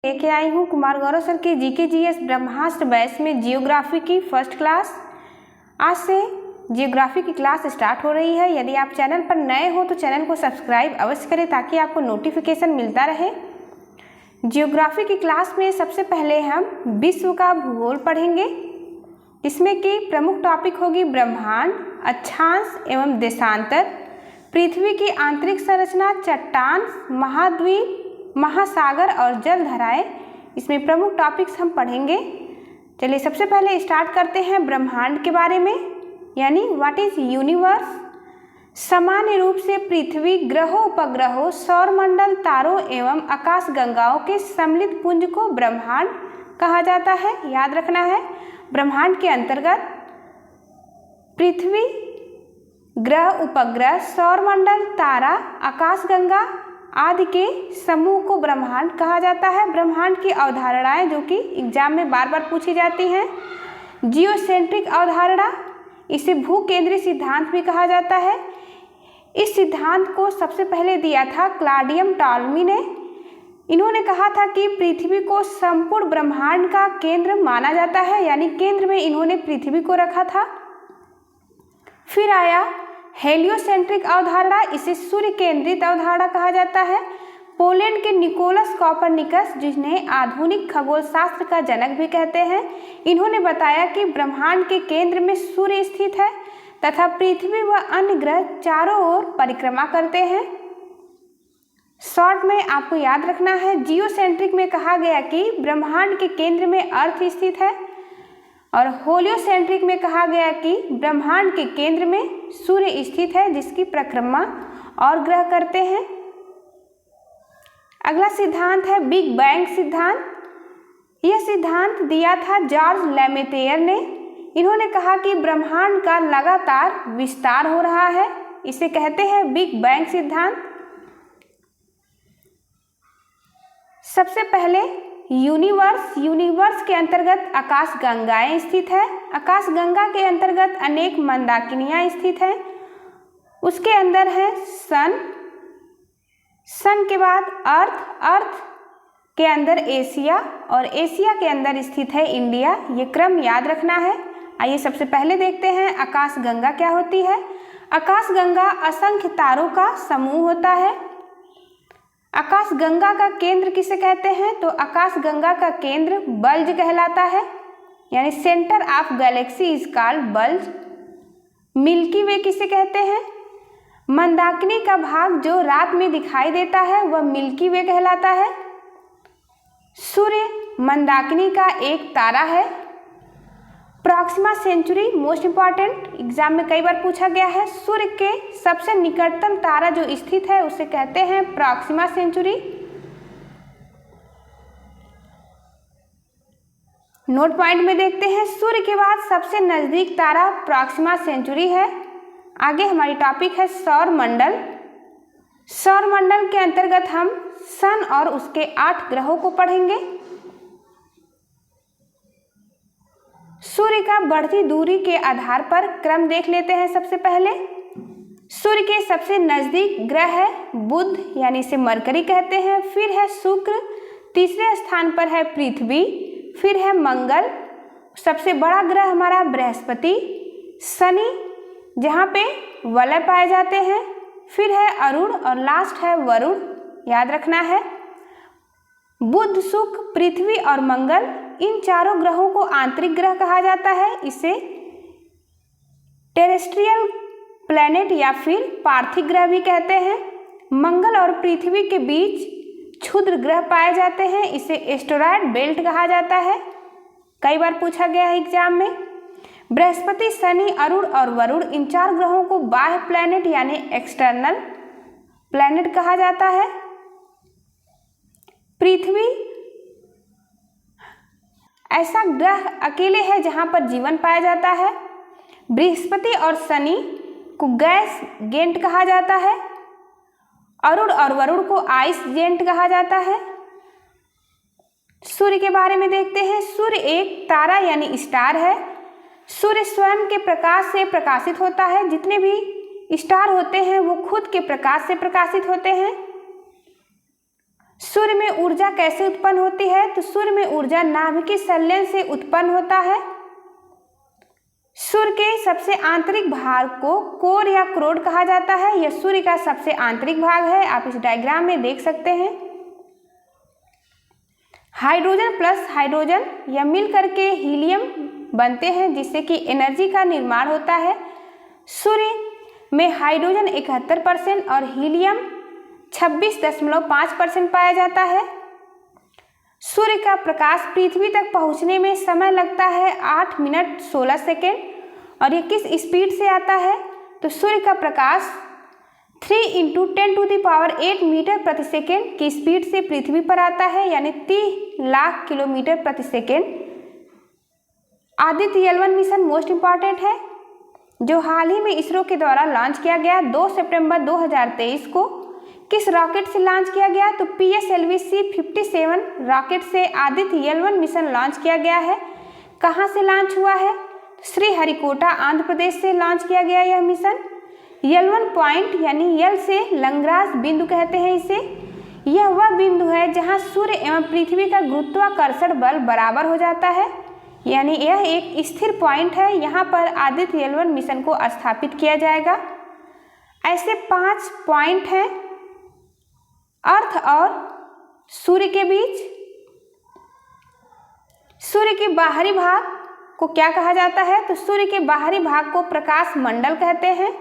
लेके आई हूँ कुमार गौरव सर की जीके जीएस ब्रह्मास्त्र बैच में जियोग्राफी की फर्स्ट क्लास। आज से जियोग्राफी की क्लास स्टार्ट हो रही है। यदि आप चैनल पर नए हो तो चैनल को सब्सक्राइब अवश्य करें ताकि आपको नोटिफिकेशन मिलता रहे। जियोग्राफी की क्लास में सबसे पहले हम विश्व का भूगोल पढ़ेंगे, इसमें कि प्रमुख टॉपिक होगी ब्रह्मांड, अक्षांश एवं देशांतर, पृथ्वी की आंतरिक संरचना, चट्टान, महाद्वीप, महासागर और जलधाराएं। इसमें प्रमुख टॉपिक्स हम पढ़ेंगे। चलिए सबसे पहले स्टार्ट करते हैं ब्रह्मांड के बारे में, यानी व्हाट इज यूनिवर्स। सामान्य रूप से पृथ्वी, ग्रहों, उपग्रहों, सौरमंडल, तारों एवं आकाशगंगाओं के सम्मिलित पुंज को ब्रह्मांड कहा जाता है। याद रखना है, ब्रह्मांड के अंतर्गत पृथ्वी, ग्रह, उपग्रह, सौरमंडल, तारा, आकाशगंगा आदि के समूह को ब्रह्मांड कहा जाता है। ब्रह्मांड की अवधारणाएं जो कि एग्जाम में बार बार पूछी जाती हैं। जियोसेंट्रिक अवधारणा, इसे भू केंद्रीय सिद्धांत भी कहा जाता है। इस सिद्धांत को सबसे पहले दिया था क्लॉडियम टॉलमी ने। इन्होंने कहा था कि पृथ्वी को संपूर्ण ब्रह्मांड का केंद्र माना जाता है, यानी केंद्र में इन्होंने पृथ्वी को रखा था। फिर आया हेलियोसेंट्रिक अवधारणा, इसे सूर्य केंद्रित अवधारणा कहा जाता है। पोलैंड के निकोलस कॉपरनिकस, जिन्हें आधुनिक खगोल शास्त्र का जनक भी कहते हैं, इन्होंने बताया कि ब्रह्मांड के केंद्र में सूर्य स्थित है तथा पृथ्वी व अन्य ग्रह चारों ओर परिक्रमा करते हैं। शॉर्ट में आपको याद रखना है, जियोसेंट्रिक में कहा गया कि ब्रह्मांड के केंद्र में अर्थ स्थित है और हेलियोसेंट्रिक में कहा गया कि ब्रह्मांड के केंद्र में सूर्य स्थित है, जिसकी परिक्रमा और ग्रह करते हैं। अगला सिद्धांत है बिग बैंग सिद्धांत। यह सिद्धांत दिया था जॉर्ज लेमेतेयर ने। इन्होंने कहा कि ब्रह्मांड का लगातार विस्तार हो रहा है, इसे कहते हैं बिग बैंग सिद्धांत। सबसे पहले यूनिवर्स के अंतर्गत आकाशगंगाएं स्थित है। आकाशगंगा के अंतर्गत अनेक मंदाकिनियां स्थित हैं। उसके अंदर है सन के बाद अर्थ के अंदर एशिया और एशिया के अंदर स्थित है इंडिया। ये क्रम याद रखना है। आइए सबसे पहले देखते हैं आकाशगंगा क्या होती है। आकाशगंगा असंख्य तारों का समूह होता है। आकाशगंगा का केंद्र किसे कहते हैं, तो आकाशगंगा का केंद्र बल्ज कहलाता है, यानी centre of galaxy is called bulge. Milky Way किसे कहते हैं, मंदाकिनी का भाग जो रात में दिखाई देता है वह मिल्की वे कहलाता है। सूर्य मंदाकिनी का एक तारा है। Proxima Centauri most important, exam में कई बार पूछा गया है। सूर्य के सबसे निकटतम तारा जो स्थित है उसे कहते हैं प्रॉक्सिमा सेंचुरी। नोट पॉइंट में देखते हैं, सूर्य के बाद सबसे नजदीक तारा प्रॉक्सिमा सेंचुरी है। आगे हमारी टॉपिक है सौरमंडल। सौरमंडल के अंतर्गत हम सन और उसके 8 ग्रहों को पढ़ेंगे। सूर्य का बढ़ती दूरी के आधार पर क्रम देख लेते हैं। सबसे पहले सूर्य के सबसे नजदीक ग्रह है बुध, यानी इसे मरकरी कहते हैं। फिर है शुक्र, तीसरे स्थान पर है पृथ्वी, फिर है मंगल, सबसे बड़ा ग्रह हमारा बृहस्पति, शनि जहाँ पे वलय पाए जाते हैं, फिर है अरुण और लास्ट है वरुण। याद रखना है, बुध, शुक्र, पृथ्वी और मंगल, इन चारों ग्रहों को आंतरिक ग्रह कहा जाता है। इसे टेरेस्ट्रियल प्लैनेट या फिर पार्थिव ग्रह भी कहते हैं। मंगल और पृथ्वी के बीच क्षुद्र ग्रह पाए जाते हैं, इसे एस्टेरॉयड बेल्ट कहा जाता है, कई बार पूछा गया है एग्जाम में। बृहस्पति, शनि, अरुण और वरुण, इन 4 ग्रहों को बाह्य प्लैनेट यानी एक्सटर्नल प्लैनेट कहा जाता है। पृथ्वी ऐसा ग्रह अकेले है जहां पर जीवन पाया जाता है। बृहस्पति और शनि को गैस गेंट कहा जाता है। अरुण और वरुण को आइस जेंट कहा जाता है। सूर्य के बारे में देखते हैं। सूर्य एक तारा यानी स्टार है। सूर्य स्वयं के प्रकाश से प्रकाशित होता है। जितने भी स्टार होते हैं वो खुद के प्रकाश से प्रकाशित होते हैं। सूर्य में ऊर्जा कैसे उत्पन्न होती है? तो सूर्य में ऊर्जा नाभिकीय संलयन से उत्पन्न होता है। सूर्य के सबसे आंतरिक भाग को कोर या क्रोड कहा जाता है। यह सूर्य का सबसे आंतरिक भाग है, आप इस डायग्राम में देख सकते हैं। हाइड्रोजन प्लस हाइड्रोजन यह मिल करके हीलियम बनते हैं, जिससे कि एनर्जी का निर्माण होता है। सूर्य में हाइड्रोजन 71% और हीलियम 26.5% पाया जाता है। सूर्य का प्रकाश पृथ्वी तक पहुंचने में समय लगता है 8 मिनट 16 सेकेंड। और ये किस स्पीड से आता है? तो सूर्य का प्रकाश 3 × 10⁸ मीटर प्रति सेकेंड की स्पीड से पृथ्वी पर आता है, यानी 30 लाख किलोमीटर प्रति second. Aditya L1 mission most important है, जो हाल ही में इसरो के द्वारा लॉन्च किया गया 2 सितंबर 2023 को। किस रॉकेट से लॉन्च किया गया? तो PSLV-C57 रॉकेट से आदित्य L1 मिशन लॉन्च किया गया है। कहाँ से लॉन्च हुआ है? श्रीहरिकोटा आंध्र प्रदेश से लॉन्च किया गया यह मिशन। L1 पॉइंट यानी L से लंग्रास बिंदु कहते हैं इसे। यह वह बिंदु है जहां सूर्य एवं पृथ्वी का गुरुत्वाकर्षण बल बराबर हो जाता है, यानी यह एक स्थिर पॉइंट है। यहाँ पर आदित्य L1 मिशन को स्थापित किया जाएगा। ऐसे 5 पॉइंट हैं अर्थ और सूर्य के बीच। सूर्य के बाहरी भाग को क्या कहा जाता है? तो सूर्य के बाहरी भाग को प्रकाश मंडल कहते हैं।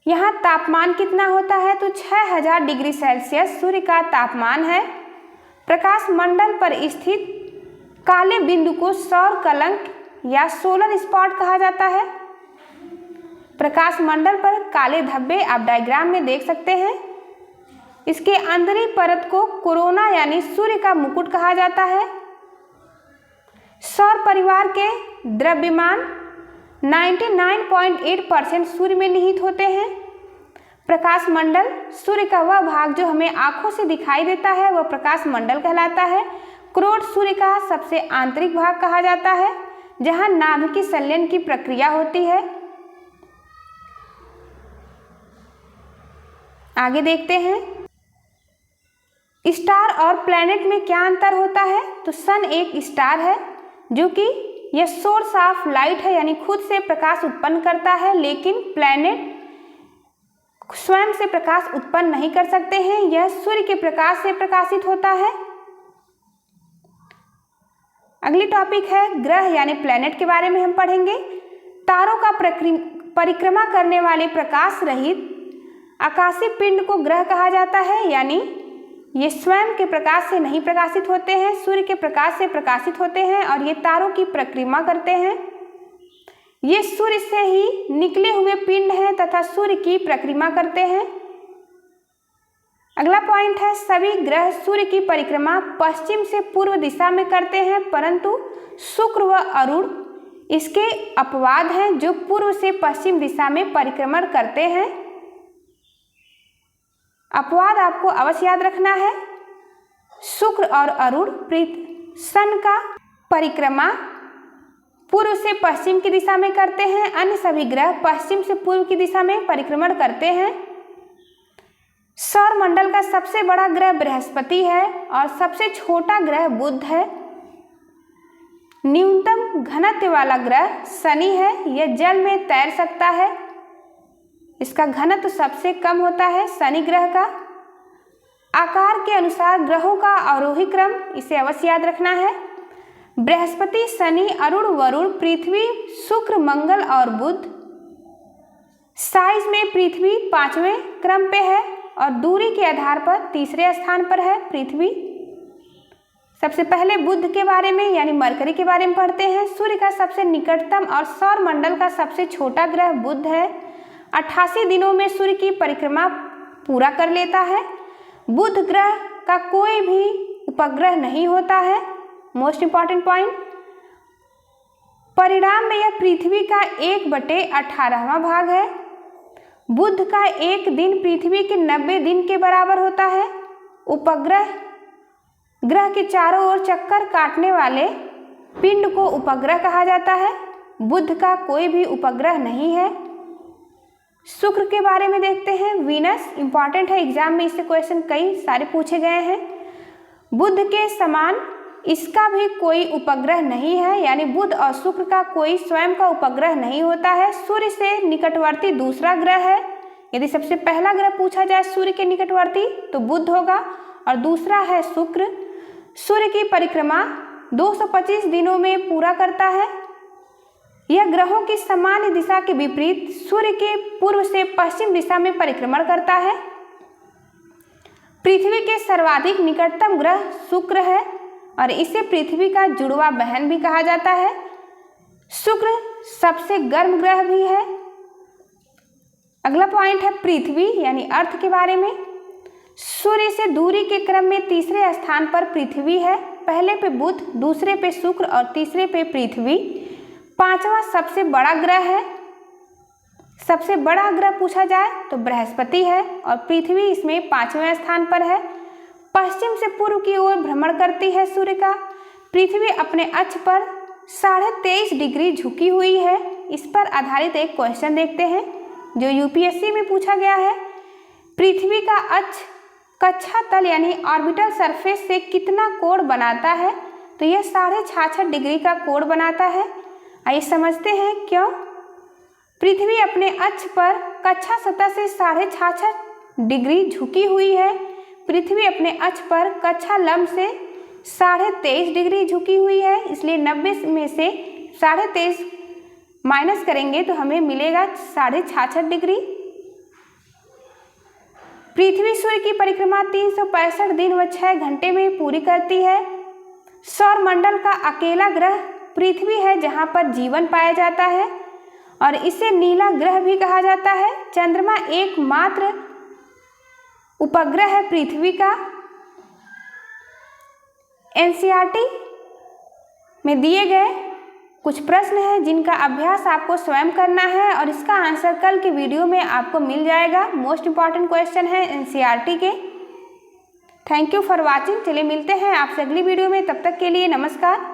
यहाँ तापमान कितना होता है? तो 6000 डिग्री सेल्सियस सूर्य का तापमान है। प्रकाश मंडल पर स्थित काले बिंदु को सौर कलंक या सोलर स्पॉट कहा जाता है। प्रकाश मंडल पर काले धब्बे आप डायग्राम में देख सकते हैं। इसके अंदरी परत को कोरोना यानी सूर्य का मुकुट कहा जाता है। सौर परिवार के द्रव्यमान 99.8% सूर्य में निहित होते हैं। प्रकाश मंडल सूर्य का वह भाग जो हमें आंखों से दिखाई देता है वह प्रकाश मंडल कहलाता है। क्रोड सूर्य का सबसे आंतरिक भाग कहा जाता है, जहां नाभिकीय संलयन की प्रक्रिया होती है। आगे देखते हैं, स्टार और प्लैनेट में क्या अंतर होता है? तो सन एक स्टार है जो कि यह सोर्स ऑफ लाइट है, यानी खुद से प्रकाश उत्पन्न करता है, लेकिन प्लैनेट स्वयं से प्रकाश उत्पन्न नहीं कर सकते हैं। यह सूर्य के प्रकाश से प्रकाशित होता है। अगली टॉपिक है ग्रह यानी प्लैनेट के बारे में हम पढ़ेंगे। तारों का परिक्रमा करने वाले प्रकाश रहित आकाशीय पिंड को ग्रह कहा जाता है, यानी ये स्वयं के प्रकाश से नहीं प्रकाशित होते हैं, सूर्य के प्रकाश से प्रकाशित होते हैं और ये तारों की परिक्रमा करते हैं। ये सूर्य से ही निकले हुए पिंड हैं तथा सूर्य की परिक्रमा करते हैं। अगला पॉइंट है, सभी ग्रह सूर्य की परिक्रमा पश्चिम से पूर्व दिशा में करते हैं, परंतु शुक्र व अरुण इसके अपवाद हैं जो पूर्व से पश्चिम दिशा में परिक्रमण करते हैं। अपवाद आपको अवश्य याद रखना है। शुक्र और अरुण सन का परिक्रमा पूर्व से पश्चिम की दिशा में करते हैं। अन्य सभी ग्रह पश्चिम से पूर्व की दिशा में परिक्रमण करते हैं। सौर मंडल का सबसे बड़ा ग्रह बृहस्पति है और सबसे छोटा ग्रह बुध है। न्यूनतम घनत्व वाला ग्रह शनि है। यह जल में तैर सकता है। इसका घनत्व सबसे कम होता है शनि ग्रह का। आकार के अनुसार ग्रहों का आरोही क्रम इसे अवश्य याद रखना है। बृहस्पति, शनि, अरुण, वरुण, पृथ्वी, शुक्र, मंगल और बुध। साइज में पृथ्वी 5वें क्रम पे है और दूरी के आधार पर तीसरे स्थान पर है पृथ्वी। सबसे पहले बुध के बारे में यानी मरकरी के बारे में पढ़ते हैं। सूर्य का सबसे निकटतम और सौर मंडल का सबसे छोटा ग्रह बुध है। 88 दिनों में सूर्य की परिक्रमा पूरा कर लेता है। बुध ग्रह का कोई भी उपग्रह नहीं होता है। मोस्ट इंपॉर्टेंट पॉइंट, परिणाम में यह पृथ्वी का 1/18वां भाग है। बुध का एक दिन पृथ्वी के 90 दिन के बराबर होता है। उपग्रह ग्रह के चारों ओर चक्कर काटने वाले पिंड को उपग्रह कहा जाता है। बुध का कोई भी उपग्रह नहीं है। शुक्र के बारे में देखते हैं। वीनस इंपॉर्टेंट है, एग्जाम में इससे क्वेश्चन कई सारे पूछे गए हैं। बुध के समान इसका भी कोई उपग्रह नहीं है, यानी बुध और शुक्र का कोई स्वयं का उपग्रह नहीं होता है। सूर्य से निकटवर्ती दूसरा ग्रह है। यदि सबसे पहला ग्रह पूछा जाए सूर्य के निकटवर्ती तो बुध होगा और दूसरा है शुक्र। सूर्य की परिक्रमा 225 दिनों में पूरा करता है। यह ग्रहों की सामान्य दिशा के विपरीत सूर्य के पूर्व से पश्चिम दिशा में परिक्रमण करता है। पृथ्वी के सर्वाधिक निकटतम ग्रह शुक्र है और इसे पृथ्वी का जुड़वा बहन भी कहा जाता है। शुक्र सबसे गर्म ग्रह भी है। अगला पॉइंट है पृथ्वी यानी अर्थ के बारे में। सूर्य से दूरी के क्रम में तीसरे स्थान पर पृथ्वी है। पहले पे बुध, दूसरे पे शुक्र और तीसरे पे पृथ्वी। पांचवा सबसे बड़ा ग्रह है। सबसे बड़ा ग्रह पूछा जाए तो बृहस्पति है और पृथ्वी इसमें 5वें स्थान पर है। पश्चिम से पूर्व की ओर भ्रमण करती है सूर्य का। पृथ्वी अपने अक्ष पर 23.5 डिग्री झुकी हुई है। इस पर आधारित एक क्वेश्चन देखते हैं जो यूपीएससी में पूछा गया है। पृथ्वी का अक्ष कक्षा तल यानी ऑर्बिटल सरफेस से कितना कोण बनाता है? तो यह 66.5 डिग्री का कोण बनाता है। आइए समझते हैं क्यों। पृथ्वी अपने अक्ष पर कक्षा सतह से 66.5 डिग्री झुकी हुई है। पृथ्वी अपने अक्ष पर कक्षा लंब से 23.5 डिग्री झुकी हुई है, इसलिए 90 में से 23.5 माइनस करेंगे तो हमें मिलेगा 66.5 डिग्री। पृथ्वी सूर्य की परिक्रमा 365 दिन व 6 घंटे में पूरी करती है। सौर मंडल का अकेला ग्रह पृथ्वी है जहां पर जीवन पाया जाता है और इसे नीला ग्रह भी कहा जाता है। चंद्रमा एकमात्र उपग्रह है पृथ्वी का। एनसीईआरटी में दिए गए कुछ प्रश्न हैं जिनका अभ्यास आपको स्वयं करना है और इसका आंसर कल के वीडियो में आपको मिल जाएगा। मोस्ट इंपॉर्टेंट क्वेश्चन है एनसीईआरटी के। Thank you for watching. चलिए मिलते हैं आपसे अगली वीडियो में, तब तक के लिए नमस्कार।